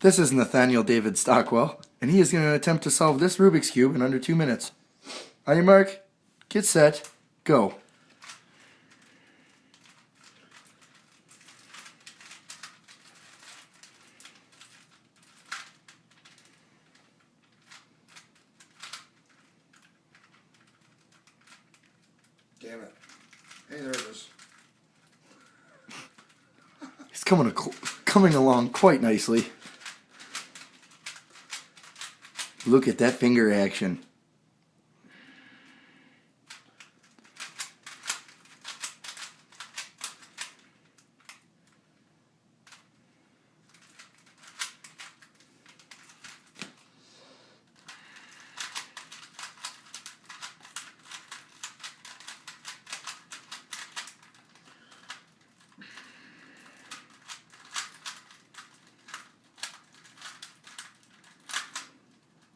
This is Nathaniel David Stockwell, and he is going to attempt to solve this Rubik's Cube in under 2 minutes. On your mark, get set, go. Damn it. Hey, there it is. He's coming along quite nicely. Look at that finger action.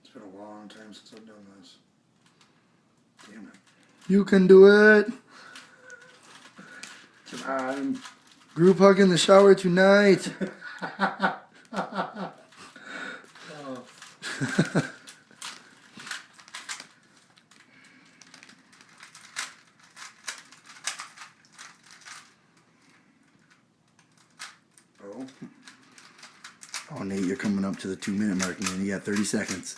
It's been a long time since I've done this. Damn it. You can do it. Come on. Group hug in the shower tonight. Oh. Oh. Oh, Nate, you're coming up to the 2 minute mark, man. You got 30 seconds.